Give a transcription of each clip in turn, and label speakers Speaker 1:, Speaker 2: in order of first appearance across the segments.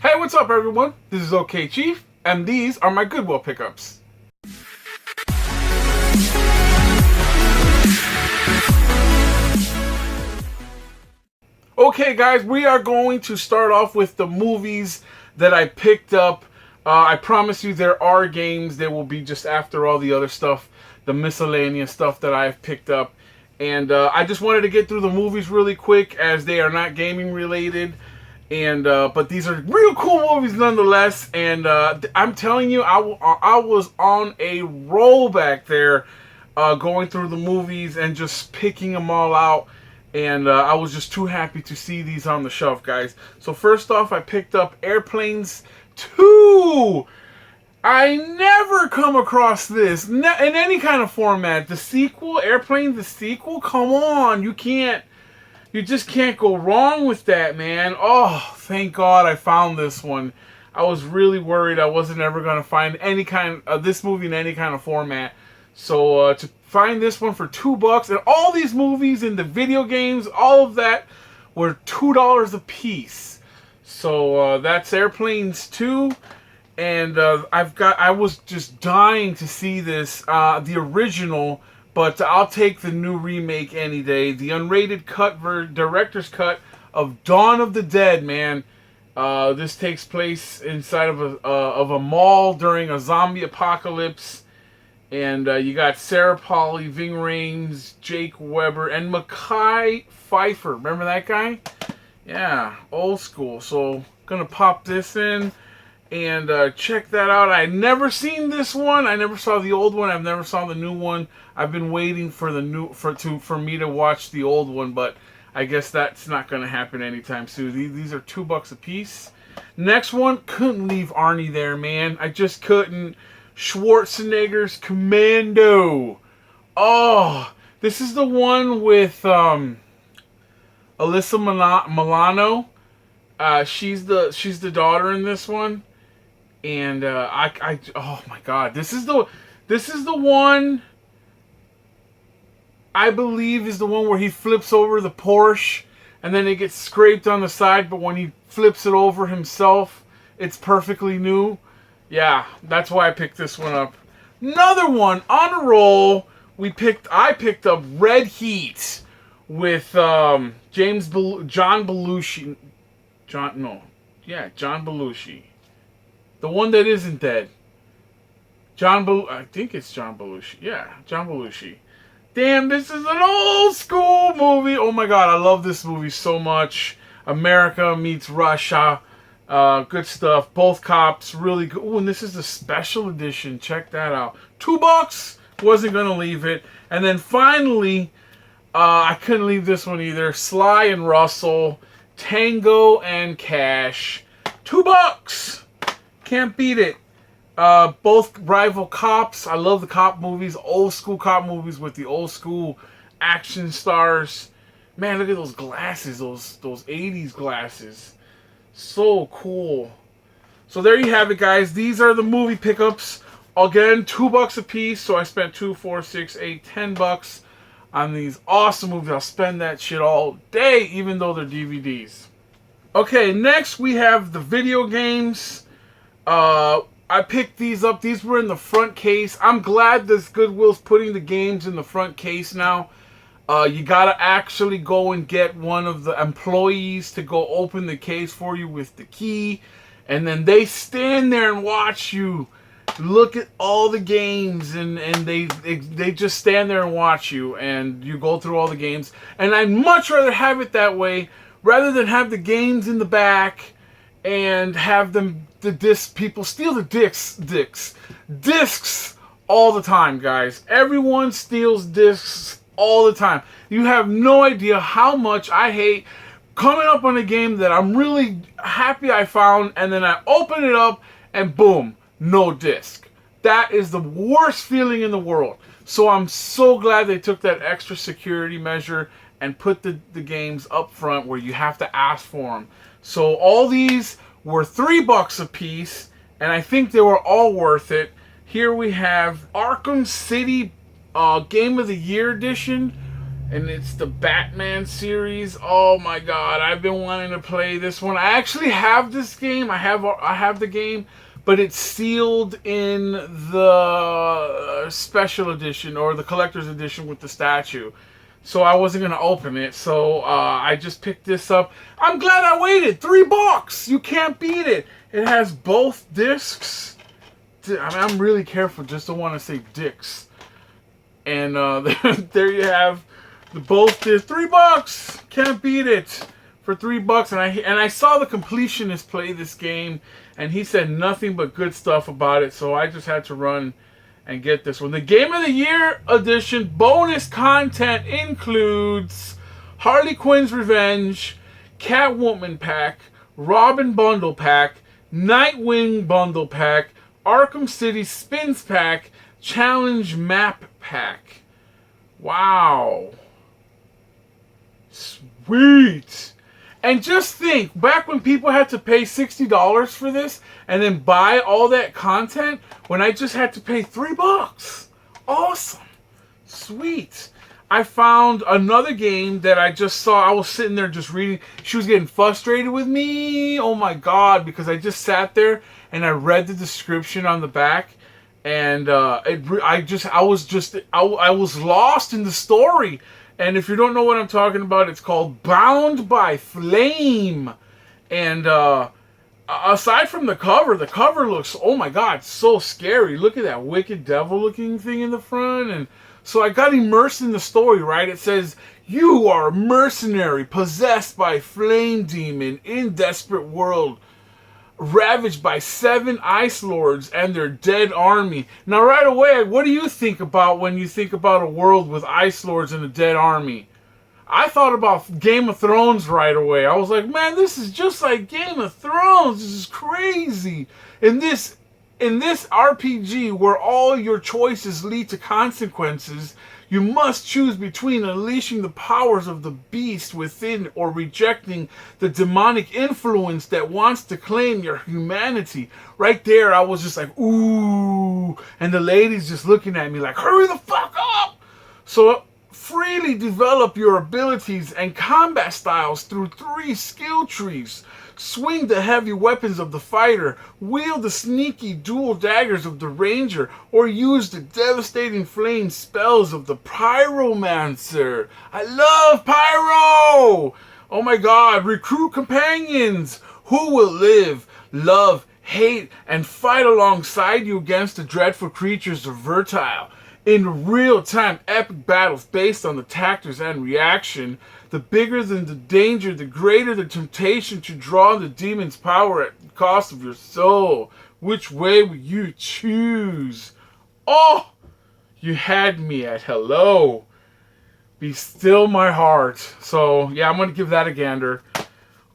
Speaker 1: Hey, what's up, everyone? This is Okchief420, and these are my Goodwill pickups. Okay, guys, we are going to start off with the movies that I picked up. I promise you there are games. They will be just after all the other stuff, the miscellaneous stuff that I've picked up. And I just wanted to get through the movies really quick as they are not gaming related. And but these are real cool movies nonetheless. And I'm telling you, I was on a roll back there going through the movies and just picking them all out. And I was just too happy to see these on the shelf, guys. So first off, I picked up Airplanes 2. I never come across this in any kind of format. The sequel, Airplane, the sequel. Come on, you just can't go wrong with that, man. Oh, thank God I found this one. I was really worried I wasn't ever gonna find any kind of this movie in any kind of format. So to find this one for $2, and all these movies in the video games, all of that were $2 a piece. So that's Airplanes 2, and I was just dying to see this, the original, but I'll take the new remake any day. The unrated cut, director's cut of Dawn of the Dead, man. This takes place inside of a mall during a zombie apocalypse. And you got Sarah Polley, Ving Rhames, Jake Weber, and Mekhi Phifer. Remember that guy? Yeah, old school. So, gonna pop this in and check that out. I never seen this one. I never saw the old one. I've never saw the new one. I've been waiting for the new for me to watch the old one, but I guess that's not gonna happen anytime soon. These are $2 a piece. Next one, couldn't leave Arnie there, man. I just couldn't. Schwarzenegger's Commando. Oh, this is the one with Alyssa Milano. She's the daughter in this one, and oh my God, this is the one. I believe is the one where he flips over the Porsche, and then it gets scraped on the side. But when he flips it over himself, it's perfectly new. Yeah, that's why I picked this one up. Another one on a roll. I picked up Red Heat with John Belushi. John Belushi. The one that isn't dead. I think it's John Belushi. Yeah, John Belushi. Damn, this is an old school movie. Oh my God, I love this movie so much. America meets Russia. Good stuff. Both cops, really good. Ooh, and this is the special edition. Check that out. $2. Wasn't gonna leave it. And then finally, I couldn't leave this one either. Sly and Russell, Tango and Cash. $2. Can't beat it. Both rival cops. I love the cop movies. Old school cop movies with the old school action stars. Man, look at those glasses. Those 80s glasses. So cool. So there you have it, guys. These are the movie pickups. Again, $2 a piece. So I spent $2, $4, $6, $8, $10 on these awesome movies. I'll spend that shit all day, even though they're DVDs. Okay, next we have the video games. I picked these up. These were in the front case. I'm glad this Goodwill's putting the games in the front case now. You gotta actually go and get one of the employees to go open the case for you with the key, and then they stand there and watch you look at all the games, and they just stand there and watch you, and you go through all the games. And I'd much rather have it that way rather than have the games in the back and have people steal the discs all the time, guys. Everyone steals discs all the time. You have no idea how much I hate coming up on a game that I'm really happy I found, and then I open it up and boom, no disc. That is the worst feeling in the world. So I'm so glad they took that extra security measure and put the games up front where you have to ask for them. So all these were $3 a piece, and I think they were all worth it. Here we have Arkham City Game of the Year edition. and it's the Batman series. Oh my god, I've been wanting to play this one. I actually have this game. I have the game, but it's sealed in the special edition or the collector's edition with the statue. So I wasn't gonna open it. So I just picked this up. I'm glad I waited. $3. You can't beat it. It has both discs. I mean, I'm really careful. Just don't want to say dicks. And there you have the both discs. $3. Can't beat it for $3. And I saw the completionist play this game, and he said nothing but good stuff about it. So I just had to run and get this one. The Game of the Year edition bonus content includes Harley Quinn's Revenge, Catwoman pack, Robin bundle pack, Nightwing bundle pack, Arkham City Spins pack, Challenge map pack. Wow. Sweet. And just think, back when people had to pay $60 for this and then buy all that content, when I just had to pay $3. Awesome. Sweet. I found another game that I just saw. I was sitting there just reading. She was getting frustrated with me. Oh my god, because I just sat there and I read the description on the back, and I was lost in the story. And if you don't know what I'm talking about, it's called Bound by Flame. And aside from the cover looks, oh my god, so scary. Look at that wicked devil looking thing in the front. And so I got immersed in the story, right? It says, you are a mercenary possessed by flame demon in desperate world, ravaged by 7 ice lords and their dead army. Now right away, what do you think about when you think about a world with ice lords and a dead army? I thought about Game of Thrones right away. I was like, man, this is just like Game of Thrones. This is crazy. In this RPG where all your choices lead to consequences, you must choose between unleashing the powers of the beast within or rejecting the demonic influence that wants to claim your humanity. Right there, I was just like, ooh. And the lady's just looking at me like, hurry the fuck up! So freely develop your abilities and combat styles through 3 skill trees. Swing the heavy weapons of the fighter, wield the sneaky dual daggers of the ranger, or use the devastating flame spells of the pyromancer. I love pyro! Oh my god, recruit companions who will live, love, hate, and fight alongside you against the dreadful creatures of Vertile. In real-time epic battles based on the tactics and reaction, the bigger the danger, the greater the temptation to draw the demon's power at the cost of your soul. Which way will you choose? Oh! You had me at hello. Be still my heart. So, yeah, I'm going to give that a gander.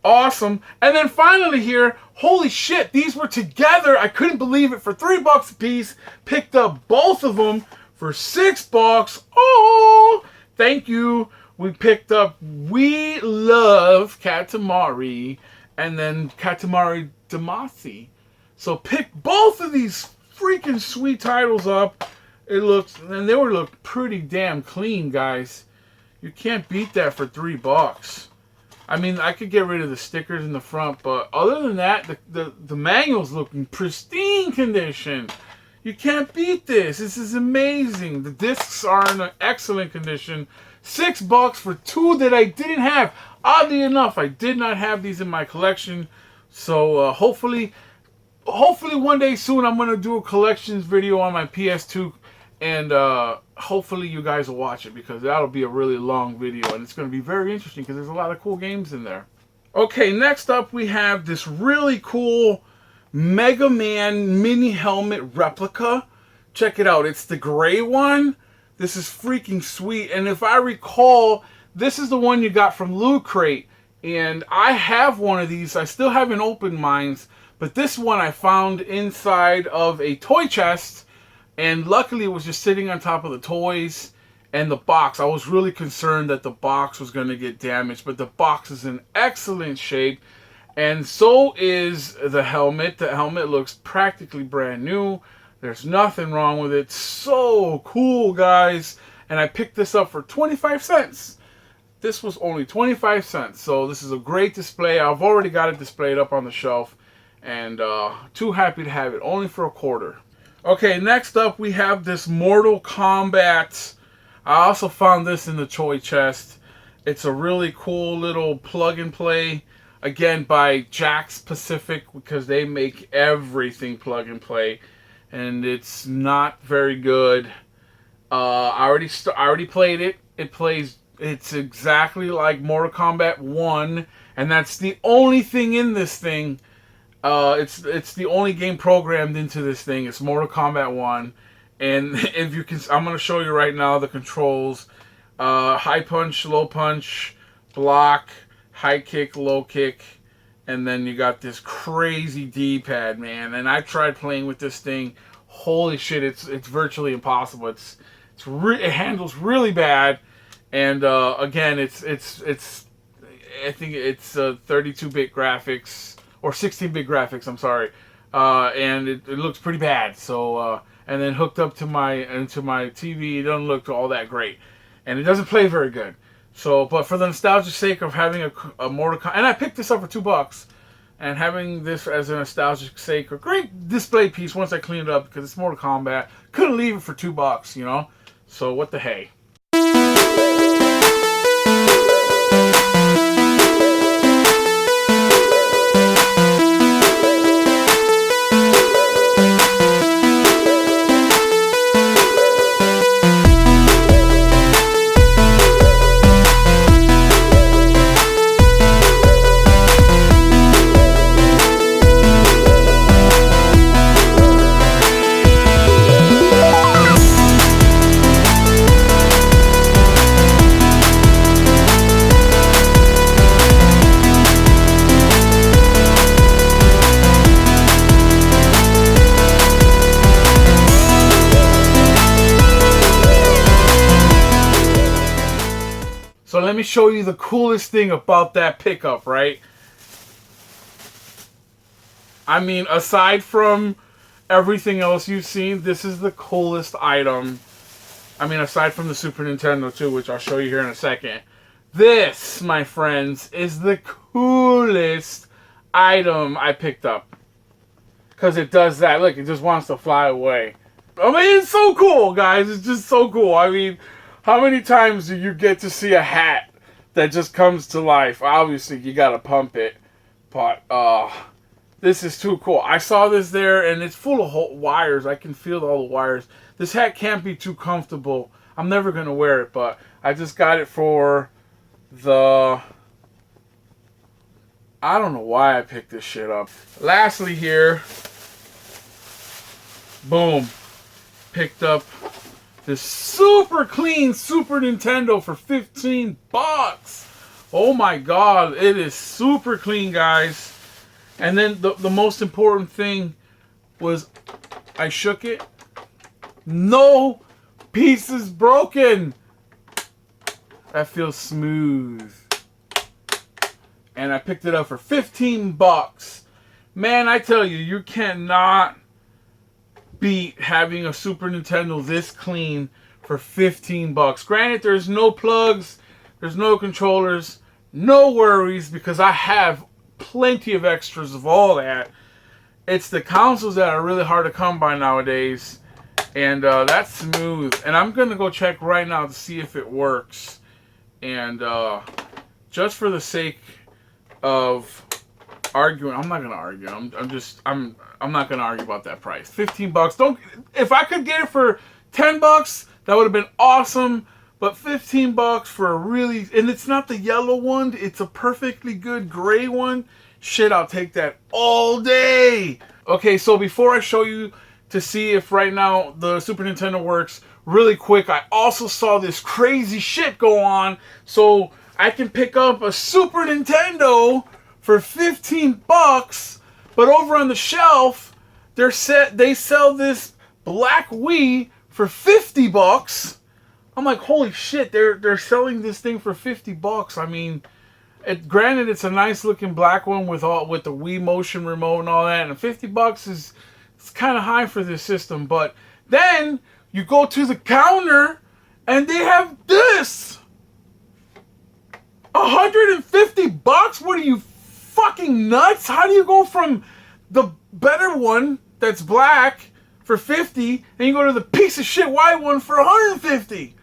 Speaker 1: Awesome. And then finally here, holy shit, these were together. I couldn't believe it. For $3 a piece, picked up both of them for $6. Oh, thank you. We picked up We Love Katamari and then Katamari Damacy. So pick both of these freaking sweet titles up. They look pretty damn clean, guys. You can't beat that for $3. I mean, I could get rid of the stickers in the front, but other than that, the manual's looking pristine condition. You can't beat this. This is amazing. The discs are in an excellent condition. $6 for 2 that I didn't have. Oddly enough, I did not have these in my collection. So hopefully one day soon I'm going to do a collections video on my PS2. And hopefully you guys will watch it, because that'll be a really long video. And it's going to be very interesting because there's a lot of cool games in there. Okay, next up we have this really cool Mega Man mini helmet replica. Check it out. It's the gray one. This is freaking sweet. And if I recall, this is the one you got from Loot Crate. And I have one of these. I still haven't opened mine. But this one I found inside of a toy chest. And luckily it was just sitting on top of the toys and the box. I was really concerned that the box was going to get damaged. But the box is in excellent shape. And so is the helmet. The helmet looks practically brand new. There's nothing wrong with it. So cool, guys. and I picked this up for 25 cents. This was only 25 cents. So this is a great display. I've already got it displayed up on the shelf, and too happy to have it, only for a quarter. Okay, next up we have this Mortal Kombat. I also found this in the toy chest. It's a really cool little plug and play, again by Jakks Pacific, because they make everything plug and play, and it's not very good. I already played it. It's exactly like Mortal Kombat 1, and that's the only thing in this thing. It's the only game programmed into this thing. It's Mortal Kombat 1, and if you can, I'm gonna show you right now the controls. High punch, low punch, block, high kick, low kick, and then you got this crazy D-pad, man. And I tried playing with this thing. Holy shit, it's virtually impossible. It handles really bad, and again, it's I think it's 32-bit graphics or 16-bit graphics. I'm sorry, and it looks pretty bad. So and then hooked up to my TV, it doesn't look all that great. And it doesn't play very good. So, but for the nostalgic sake of having a Mortal Kombat, and I picked this up for $2, and having this as a nostalgic sake, a great display piece once I cleaned it up, because it's Mortal Kombat. Couldn't leave it for $2, you know? So what the hey. So let me show you the coolest thing about that pickup, right? I mean, aside from everything else you've seen, this is the coolest item. I mean, aside from the Super Nintendo too, which I'll show you here in a second. This, my friends, is the coolest item I picked up. Because it does that. Look, it just wants to fly away. I mean, it's so cool, guys. It's just so cool. I mean, how many times do you get to see a hat that just comes to life? Obviously, you gotta pump it, but this is too cool. I saw this there, and it's full of wires. I can feel all the wires. This hat can't be too comfortable. I'm never gonna wear it, but I just got it for the... I don't know why I picked this shit up. Lastly here, boom, picked up this super clean Super Nintendo for $15. Oh my god, it is super clean, guys. And then the most important thing was I shook it. No pieces broken. That feels smooth. And I picked it up for $15. Man, I tell you, you cannot beat having a Super Nintendo this clean for $15. Granted, there's no plugs, there's no controllers, no worries, because I have plenty of extras of all that. It's the consoles that are really hard to come by nowadays, and that's smooth. And I'm gonna go check right now to see if it works, and just for the sake of arguing, I'm not gonna argue. I'm not gonna argue about that price. $15. If I could get it for $10, that would have been awesome. But $15 for a really, and it's not the yellow one, it's a perfectly good gray one. Shit, I'll take that all day. Okay, so before I show you to see if right now the Super Nintendo works, really quick, I also saw this crazy shit go on. So I can pick up a Super Nintendo for $15, but over on the shelf, they sell this black Wii for $50. I'm like, holy shit, they're selling this thing for $50. I mean, granted, it's a nice looking black one with the Wii Motion remote and all that, and $50 is it's kind of high for this system. But then you go to the counter And they have this. $150? What are you, fucking nuts? How do you go from the better one that's black for 50 and you go to the piece of shit white one for 150?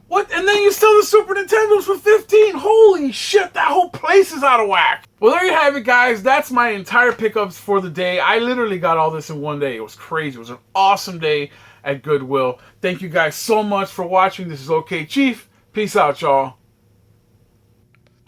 Speaker 1: What? And then you sell the Super Nintendos for 15? Holy shit, that whole place is out of whack. Well, there you have it, guys. That's my entire pickups for the day. I literally got all this in one day. It was crazy. It was an awesome day at Goodwill. Thank you guys so much for watching. This is OK Chief. Peace out, y'all.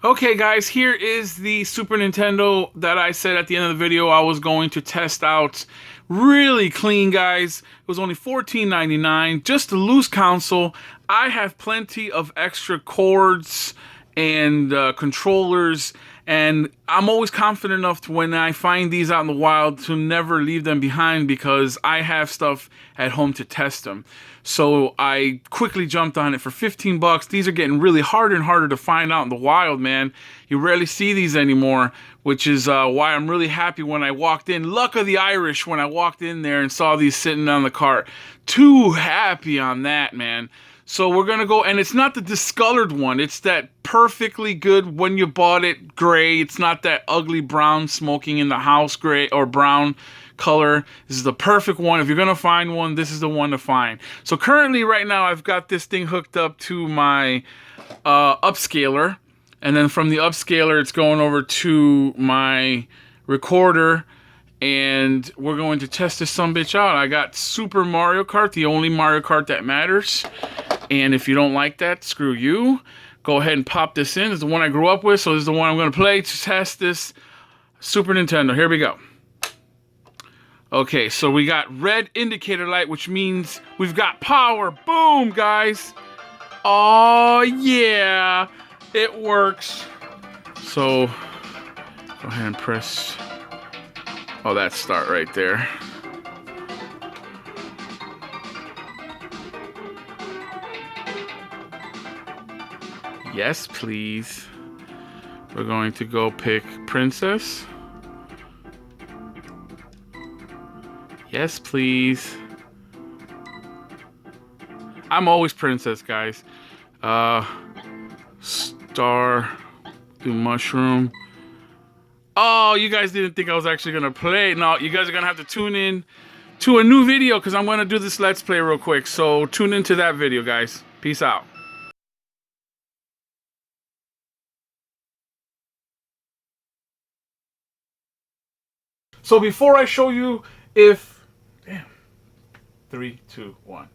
Speaker 1: Okay, guys, here is the Super Nintendo that I said at the end of the video I was going to test out. Really clean, guys. It was only $14.99, just a loose console. I have plenty of extra cords and controllers, and I'm always confident enough to, when I find these out in the wild, to never leave them behind because I have stuff at home to test them. So I quickly jumped on it for 15 bucks. These are getting really harder and harder to find out in the wild, man. You rarely see these anymore, which is why I'm really happy when I walked in. Luck of the Irish when I walked in there and saw these sitting on the cart. Too happy on that, man. So we're going to go, and it's not the discolored one. It's that perfectly good when you bought it gray. It's not that ugly brown smoking in the house gray or brown color. This is the perfect one. If you're going to find one, this is the one to find. So currently right now I've got this thing hooked up to my upscaler. And then from the upscaler it's going over to my recorder. And we're going to test this sumbitch out. I got Super Mario Kart, the only Mario Kart that matters. And if you don't like that, screw you. Go ahead and pop this in. This is the one I grew up with, so this is the one I'm going to play to test this Super Nintendo. Here we go. Okay, so we got red indicator light, which means we've got power. Boom, guys. Oh, yeah. It works. So, go ahead and press... Oh, that's start right there. Yes, please. We're going to go pick Princess. Yes, please. I'm always Princess, guys. Star. Do Mushroom. Oh, you guys didn't think I was actually going to play. No, you guys are going to have to tune in to a new video because I'm going to do this Let's Play real quick. So tune into that video, guys. Peace out. So before I show you if... Damn. 3, 2, 1.